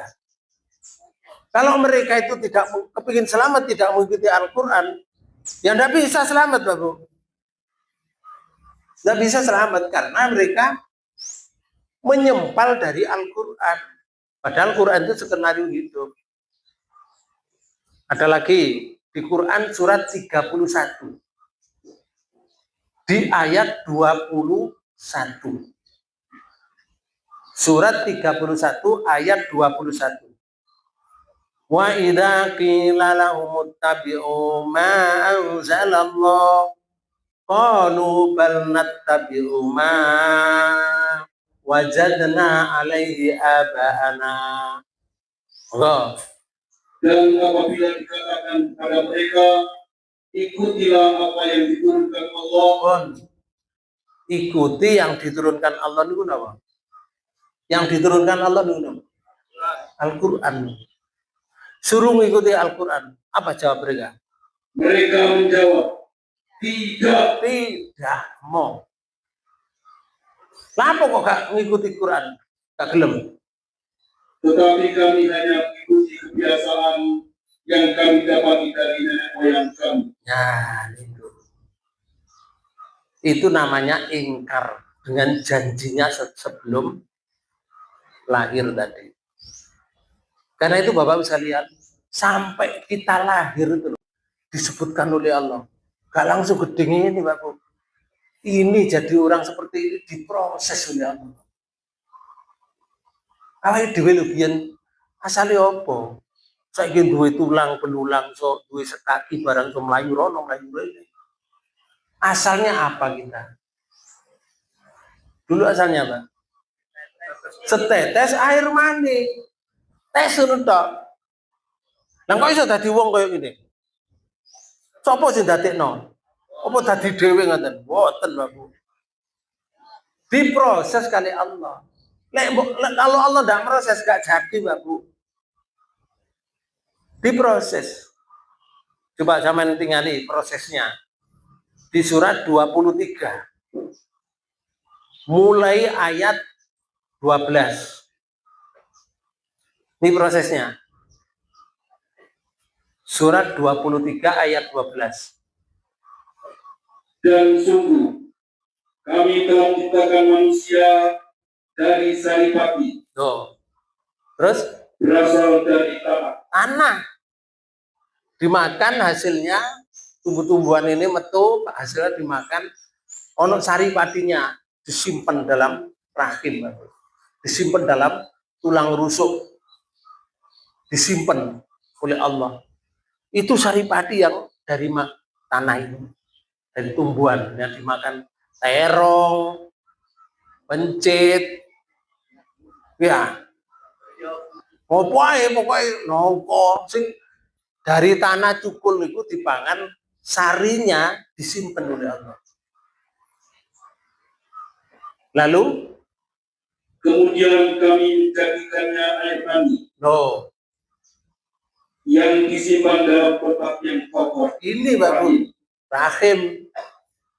Kalau mereka itu tidak kepingin selamat, tidak mengikuti Al-Quran, ya tidak bisa selamat, Bapak. Tidak bisa selamat karena mereka menyempal dari Al-Quran. Padahal Quran itu skenario hidup. Ada lagi di Quran surat 31. Di ayat 21. Surat 31 ayat 21. Wa idza qila lahum ittabi'u ma anzalallah qalu bal nattabi'u ma wajadna alaihi aba'ana. Dan apabila dikatakan kepada mereka, ikutilah apa yang diturunkan Allah. Ikuti yang diturunkan Allah itu apa? Yang diturunkan Allah itu Al-Quran. Suruh mengikuti Al-Quran. Apa jawab mereka? Mereka menjawab, tidak mau. Kenapa kok gak mengikuti Quran? Gak gelem. Tetapi kami hanya mengikuti kebiasaan yang kami dapati dari nenek moyang kami. Nah, itu namanya ingkar dengan janjinya sebelum lahir tadi. Karena itu Bapak bisa lihat sampai kita lahir itu disebutkan oleh Allah. Gak langsung gedeng ini, Bapak. Ini jadi orang seperti ini diproses oleh Allah. Awake dhewe lho biyen asale apa? Saiki duwe tulang belulang, so duwe sekaki barang so mlayu rono mlayu rene. Asalnya apa kita? Dulu asalnya apa? Setetes air mani. Tes ngono tok. Lah kok iso dadi wong kaya ngene? Sopo sing dadekno? Apa dadi dhewe ngoten? Mboten, Bapak. Diproses kali Allah. Kalau Allah tidak proses gak jadi, Bapak. Diproses. Coba zaman tinggali prosesnya. Di surat 23. Mulai ayat 12. Ini prosesnya. Surat 23 ayat 12. Dan sungguh kami telah menciptakan manusia dari saripati. Terus berasal dari tanah. Dimakan hasilnya, tumbuh-tumbuhan ini metu, hasilnya dimakan. Ono saripatinya disimpan dalam rahim, disimpan dalam tulang rusuk, disimpan oleh Allah. Itu saripati yang dari tanah itu, dari tumbuhan yang dimakan, terong, pencit, ya, pokoknya nongko, sing dari tanah cukul itu dipangan, sarinya disimpan oleh Allah. Lalu kemudian kami menjadikannya air mani. Yang disimpan dalam kotak yang kokoh. Ini Bapak, rahim.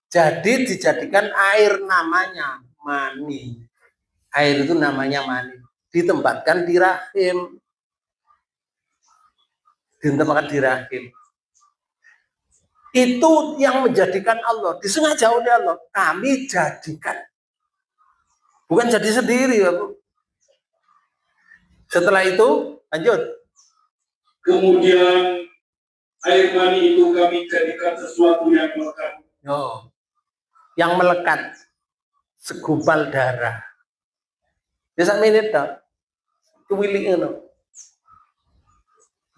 Jadi dijadikan air namanya mani. Air itu namanya mani. Ditempatkan di rahim. Ditempatkan di rahim. Itu yang menjadikan Allah. Disengaja oleh Allah. Kami jadikan. Bukan jadi sendiri, Bapak. Setelah itu, lanjut. Kemudian air mani itu kami jadikan sesuatu yang melekat. Yang melekat, segumpal darah. Ya sak menit tok. Kuwiling ngono.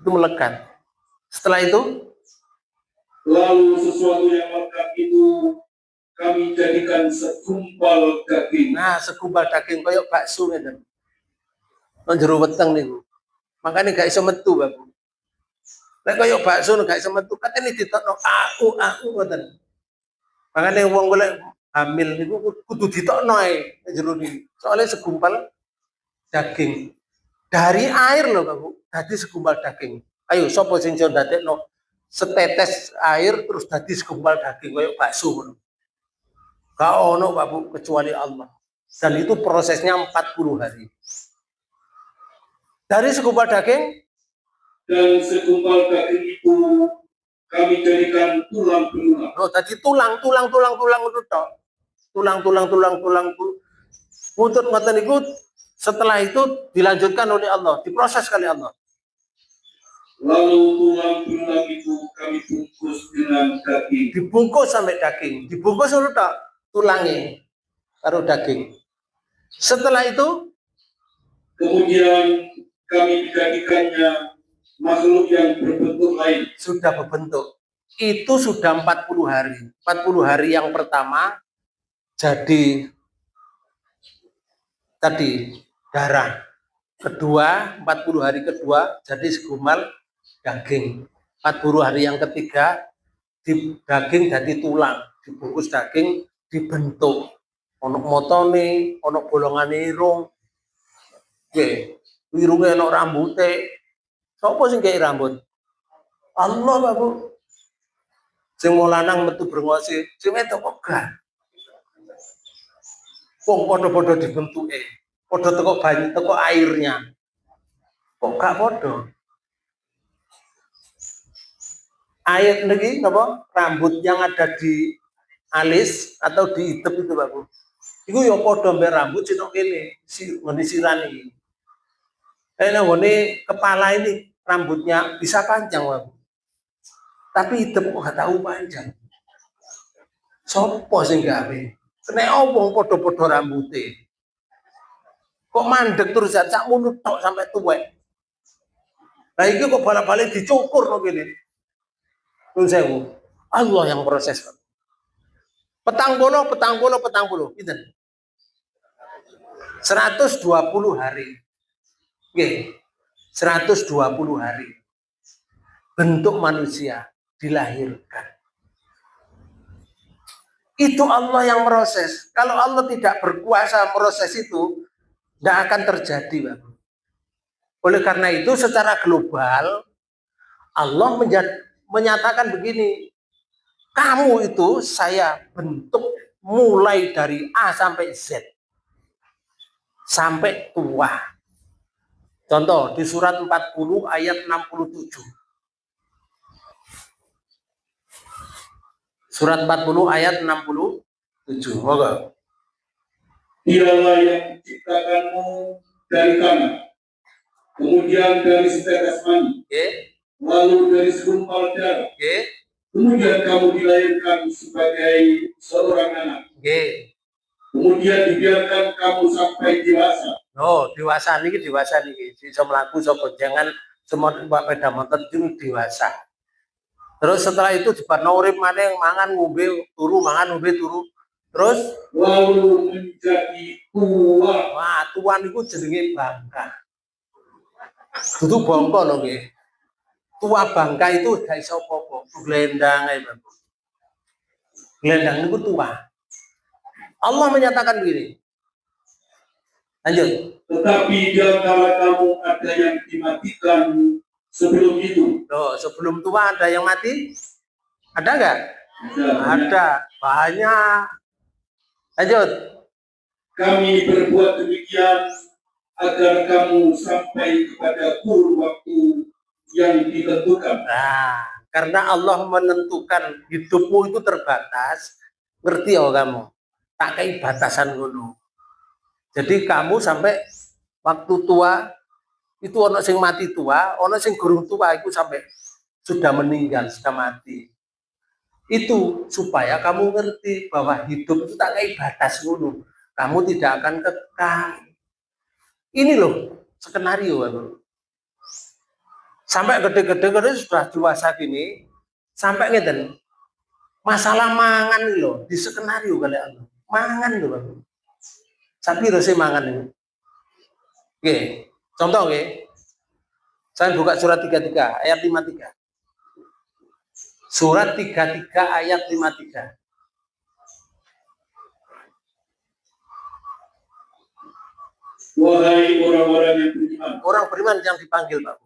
Itu melekat. Setelah itu, lalu sesuatu yang melekat itu kami jadikan segumpal daging. Nah, segumpal daging koyok bakso ngeten. Nang jero weteng niku. Makane gak iso metu, Bapak. Nek koyok bakso gak iso metu, katene ditokno aku ngoten. Makane wong golek hamil niku kudu ditokno ae jero niku. Soalnya segumpal daging. Dari air loh, Bapak. Dadi segumpal daging. Ayo sapa sing iso ndadekno setetes air terus dadi segumpal daging koyok bakso ngono. Gak ono, Bapak, kecuali Allah. Dan itu prosesnya 40 hari. Dari segumpal daging, dan segumpal daging itu kami jadikan tulang belulang. Tadi tulang itu tok. Tulang. Untuk ngoten niku setelah itu dilanjutkan oleh Allah, diproses kali Allah. Lalu tulang belulang itu kami bungkus dengan daging. Dibungkus sampai daging. Dibungkus dulu tok tulangnya taruh daging. Setelah itu kemudian kami menjadikannya makhluk yang berbentuk lain. Sudah berbentuk. Itu sudah 40 hari. 40 hari yang pertama jadi tadi darah. Kedua, 40 hari kedua jadi segumpal daging. 40 hari yang ketiga di daging jadi tulang, dibungkus daging, dibentuk. Ono motone, ono bolongane irung. Oke, irunge ono rambute. Sopo sing gawe rambut? Allah, Bapak. Sing mau lanang metu brengosi, sing wedok kok gak. Wong padha-padha dibentuke. Padha teko banyu, teko airnya. Kok gak padha? Air niki napa? Rambut yang ada di alis atau di itep itu, Bapak. Iku ya padha mbek rambut sitok kene, ngene siran iki. Ngene kepala ini rambutnya bisa panjang, Bapak. Tapi itep kok gak tahu panjang. Sopo sing gawe? Nek wong padha-padha rambute. Kok mandek terus sak munut tok sampai tuwek. Lah iki kok balik-balik dicukur kok kene. Nun sewu. Allah yang proses. Petang bolo. Pinten? 120 hari. Oke, 120 hari. Bentuk manusia dilahirkan. Itu Allah yang proses. Kalau Allah tidak berkuasa proses itu, tidak akan terjadi, Pak. Oleh karena itu, secara global, Allah menyatakan begini, kamu itu saya bentuk mulai dari A sampai Z, sampai tua. Contoh, di surat 40 ayat 67. Surat 40 ayat 67. Moga. Dialah yang menciptakanmu dari tanah, kemudian dari setetes mani, lalu dari segumpal darah, kemudian kamu dilahirkan sebagai seorang anak, kemudian dibiarkan kamu sampai dewasa. Oh, dewasa nih. Bisa melaku, so jangan semua peda motor itu dewasa. Terus setelah itu dibarno urip maneh mangan ngombe turu, mangan ngombe turu. Terus lalu menjadi tua. Wah, tua niku jenenge bangka. Dudu bangka lho nggih. Tua bangka itu gak iso apa-apa, glendang ae, Bang. Glendang niku tua. Allah menyatakan begini. Lanjut. Tetapi di antara kamu ada yang dimatikan sebelum itu. Loh, sebelum tua ada yang mati? Ada nggak? Ada. Banyak. Lanjut. Kami berbuat demikian agar kamu sampai kepada kurun waktu yang ditentukan. Nah, karena Allah menentukan hidupmu itu terbatas, ngerti ya kamu? Tak kayak batasan ngono. Jadi kamu sampai waktu tua itu ono sing mati tua, ono sing gurung tua itu sampai sudah meninggal, sudah mati. Itu supaya kamu ngerti bahwa hidup itu tak kayak batas ngono. Kamu tidak akan kekal. Ini loh skenario aku. Sampai gede-gede sudah dewasa gini, sampai ngeten. Masalah mangan loh di skenario kali Allah. Mangan loh aku. Sapi rasa mangan ini. Oke, contoh oke. Saya buka surat 33 ayat 53. Surat 33 ayat 53. Wahai orang-orang yang beriman. Orang beriman yang dipanggil, Pak.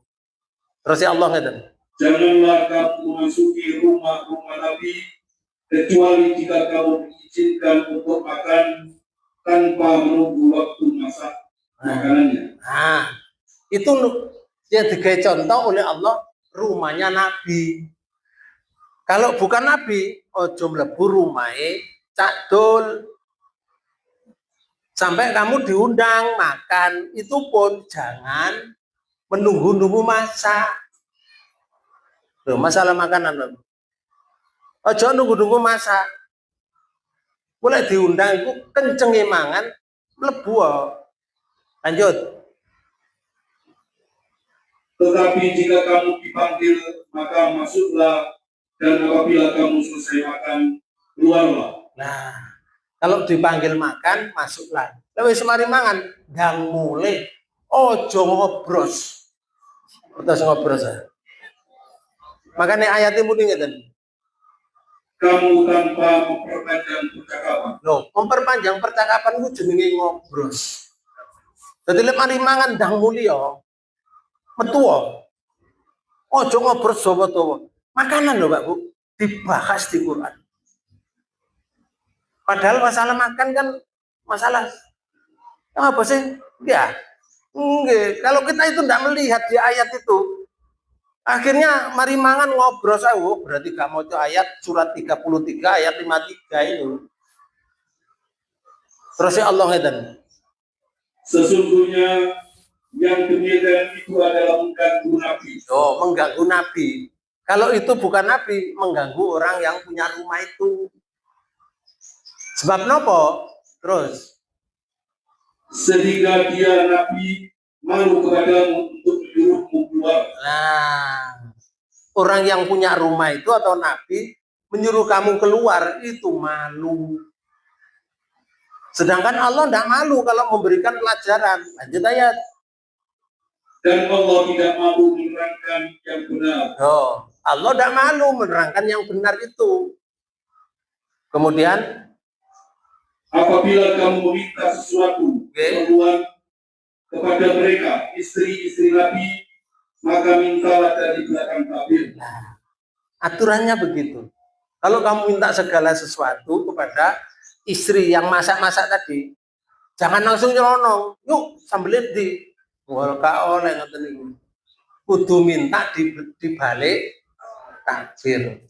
Terus Allah ngeten. Janganlah kamu memasuki rumah-rumah Nabi kecuali jika kamu diizinkan untuk makan tanpa menunggu waktu masak makanannya. Nah, itu yang digawe contoh oleh Allah rumahnya Nabi. Kalau bukan Nabi, ojo mlebu rumahe Cak Dul. Sampai kamu diundang makan, itu pun jangan menunggu-nunggu masak. Loh, masalah makanan loh. Ojo nunggu-nunggu masak. Boleh diundang itu kencenge mangan, mlebu. Lanjut. Tetapi jika kamu dipanggil, maka masuklah, dan apabila kamu selesai makan, keluarlah. Nah, kalau dipanggil makan, masuklah. Tapi semari mangan, gang mulai, ojo ngobros. Terus ngobros ya. Makanya ayatnya muni ngeten. Kamu tanpa memperpanjang percakapan. Loh, memperpanjang percakapan itu jenenge ngobros. Jadi lek mari mangan ndang mulya. Metu. Ojo ngobros dawa-dawa. Makanan lho, Pak Bu, dibahas di Quran. Padahal masalah makan kan masalah apa sih? Ya. Enggak. Kalau kita itu tidak melihat di ayat itu, akhirnya mari mangan ngobrol saya, berarti gak mau ayat surat 33 ayat 53 itu. Terus ya Allah ngeten. Sesungguhnya yang demikian itu adalah mengganggu Nabi. Oh, mengganggu Nabi. Kalau itu bukan Nabi, mengganggu orang yang punya rumah itu. Sebab nopo? Terus. Sehingga dia Nabi malu kepadamu untuk menyuruhmu keluar. Nah, orang yang punya rumah itu atau Nabi menyuruh kamu keluar itu malu. Sedangkan Allah tidak malu kalau memberikan pelajaran. Lanjut ayat. Dan Allah tidak malu menerangkan yang benar. Oh, Allah tidak malu menerangkan yang benar itu. Kemudian apabila kamu meminta sesuatu keperluan kepada mereka, istri-istri Nabi, maka mintalah dari belakang tabir. Nah, aturannya begitu. Kalau kamu minta segala sesuatu kepada istri yang masak-masak tadi, jangan langsung nyelonong. Yuk, sambelin di oleh ngoten niku. Kudu minta di balik takbir.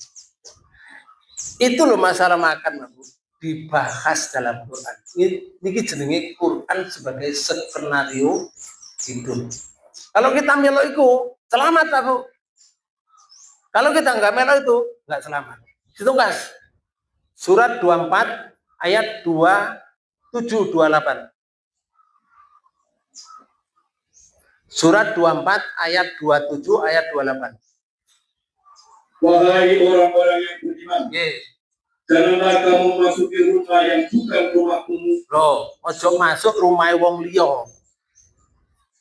Itu loh masalah makan, Bu. Dibahas dalam Quran. Ini jenenge Quran sebagai skenario hidup. Kalau kita melo itu selamat, Bu. Kalau kita nggak melo itu nggak selamat. Situ guys. Surat 24 ayat 27 28. Surat 24 ayat 27 ayat 28. Wahai orang-orang yang beriman, janganlah kamu masuki rumah yang bukan rumahmu. Loh, ojo masuk rumah wong liya.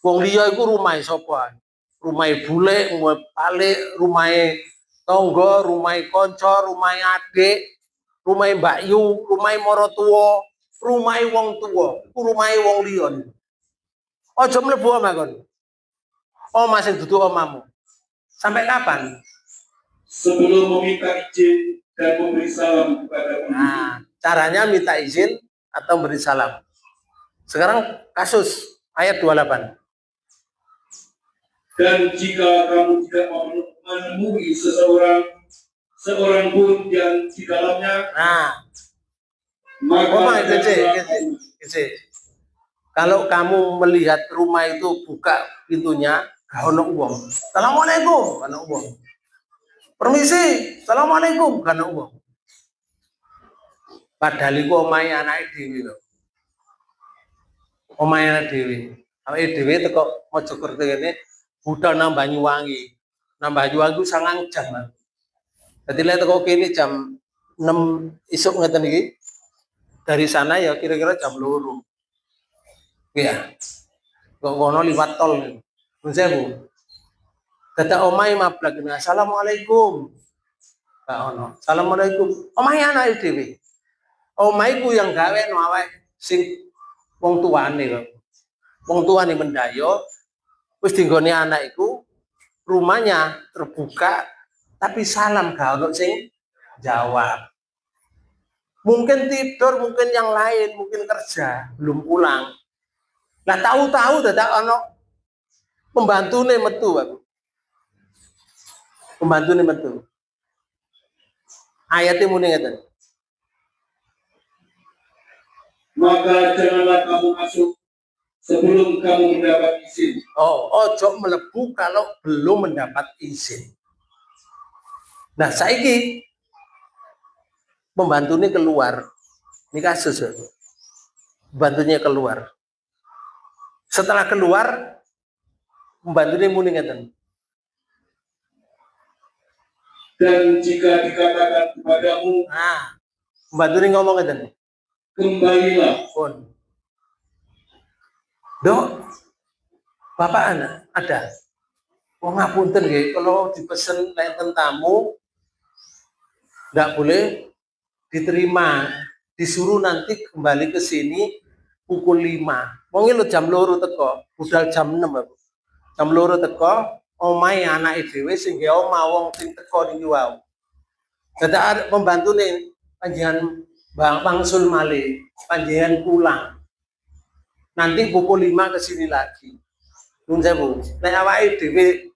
Wong liya iku rumah sapa? Rumah bule, rumah pale, rumah tangga, rumah kanca, rumah adik, rumah Mbak Yu, rumah maratuwa, rumah wong tuwa, iku rumah wong liya. Ojo mlebu omah kon. Omah sing dudu omahmu. Sampai kapan? Sebelum meminta izin dan memberi salam kepada penduduk. Nah, caranya minta izin atau beri salam. Sekarang kasus ayat 28. Dan jika kamu tidak menemui seorang pun yang di dalamnya, Nah, maka kalau kamu melihat rumah itu buka pintunya, gak ono uang. Assalamualaikum, gak ono uang. Permisi, assalamualaikum, gak ono uang. Padahal itu omahe anake dhewe lho. Omahe anake dhewe. Awake dhewe teko Mojokerto kene budal nang Banyuwangi. Nang Banyuwangi ku 9 jam. Dadi lek teko kene jam 6 isuk ngeten iki. Dari sana ya kira-kira jam 2. Iya. Kok ngono liwat tol. Nun sewu. Dadak omahe mablak. Assalamualaikum. Gak ono. Assalamualaikum. Omahe anake dhewe. Omahe ku yang gawe no awake sing wong tuane lho. Wong tuane mendayo wis dinggone anak iku rumahnya terbuka tapi salam gak ono sing jawab. Mungkin tidur, mungkin yang lain, mungkin kerja, belum pulang. Lah tahu-tahu dadak ono pembantune metu, Pak. Pembantune metu. Ayatnya muni ngeten. maka janganlah kamu masuk sebelum kamu mendapat izin. Oh, ojo melebu kalau belum mendapat izin. Nah, saiki pembantunya keluar. Ini kasus ya. Pembantunya keluar. Setelah keluar, pembantunya muni ngeten. Dan jika dikatakan kepadamu, Nah, pembantunya ngomong ngeten. Kembalilah. Pun. Dok, bapak anak ada. Oh ngapunten nggih, kalau dipesen nenten tamu nggak boleh diterima, disuruh nanti kembali ke sini pukul 5. Wong lho jam 2 teko, budal jam 6, Bapak. Jam 2 teko, omahe anake dhewe sing nggih omah wong sing teko niki wau. Dadak pembantune panjenengan Bang Pangsul malih, panjenengan pulang. Nanti pukul 5 ke sini lagi. Nun sewu. Nek awake dhewe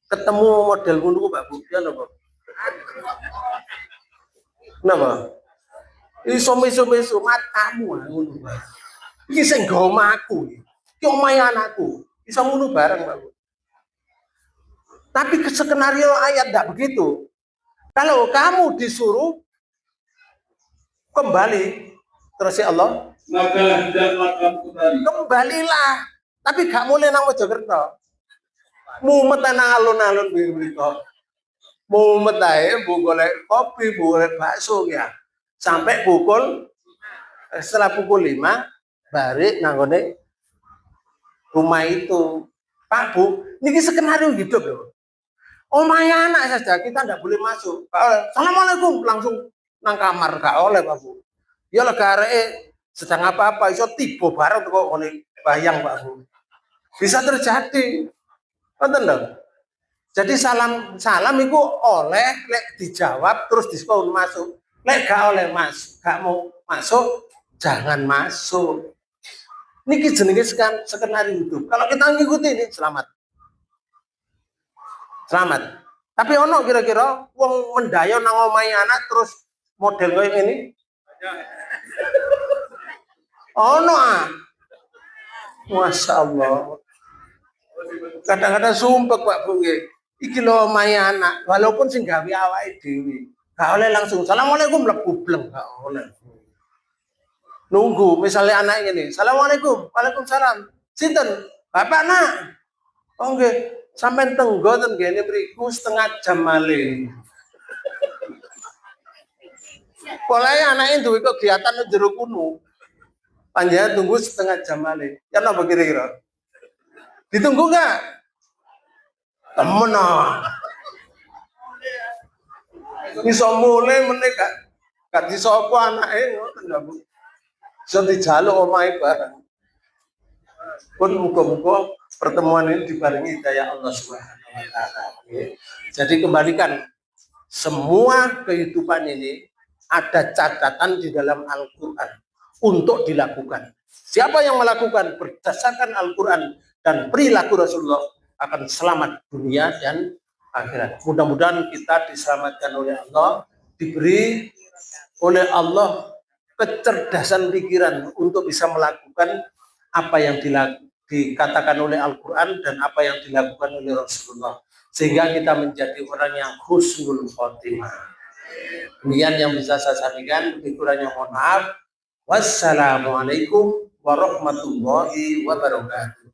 ketemu model ngono ku Pak Bu, ya napa? Napa? Iso-iso matamu ngono Pak. Iki sing nggo omahku iki. Iki omahe anakku. Iso ngono bareng Pak Bu. Tapi skenario ayat enggak begitu. Kalau kamu disuruh kembali terus ya Allah, maka hendaklah kamu kembali. Kembalilah. Tapi gak mulai nang Mojokerto. Mumet nang alun-alun mriko. Mumet ae bu golek kopi, bu golek bakso ya. Sampai pukul setelah pukul 5 balik nanggone rumah itu. Pak Bu, ini skenario hidup loh. Omahnya anak saja kita tidak boleh masuk. Assalamualaikum langsung nang kamar gak oleh Pak Bu. Ya lega areke sedang apa-apa iso tiba bareng kok ngene bayang Pak Bu. Bisa terjadi. Ngoten lho. Jadi salam itu oleh lek dijawab terus diskon masuk. Lek gak oleh gak mau masuk jangan masuk. Niki jenenge skenario hidup. Kalau kita ngikuti ini selamat. Selamat. Tapi ono kira-kira wong mendayo nang omahe anak terus model kayak ini. Ono ah. Masya Allah. Kadang-kadang sumpek Pak Bu nggih. Iki lho omahe anak, walaupun sing gawe awake dhewe. Gak oleh langsung assalamualaikum mlebu bleng gak oleh. Nunggu misalnya anak ini, assalamualaikum, waalaikumsalam, sinten, bapak nak, oh nggih, sampai tenggo ten gene mriku setengah jam malih. Polahe anake duwe kegiatan nang jero kuno, panjenengan tunggu setengah jam malih. Ya napa kira-kira? Ditunggu nggak? Temen ah. Iso mulai meneh gak disopo anake ngoten lho Bu. So dijaluk omahe bareng. Pun muga-muga pertemuan ini dibarengi hidayah Allah Subhanahu wa taala. Jadi kembalikan semua kehidupan ini ada catatan di dalam Al-Qur'an untuk dilakukan. Siapa yang melakukan berdasarkan Al-Qur'an dan perilaku Rasulullah akan selamat dunia dan akhirat. Mudah-mudahan kita diselamatkan oleh Allah, diberi oleh Allah kecerdasan pikiran untuk bisa melakukan apa yang dikatakan oleh Al-Quran dan apa yang dilakukan oleh Rasulullah, sehingga kita menjadi orang yang husnul khotimah. Demikian yang bisa saya sampaikan, lebih kurangnya mohon maaf. Wassalamualaikum warahmatullahi wabarakatuh.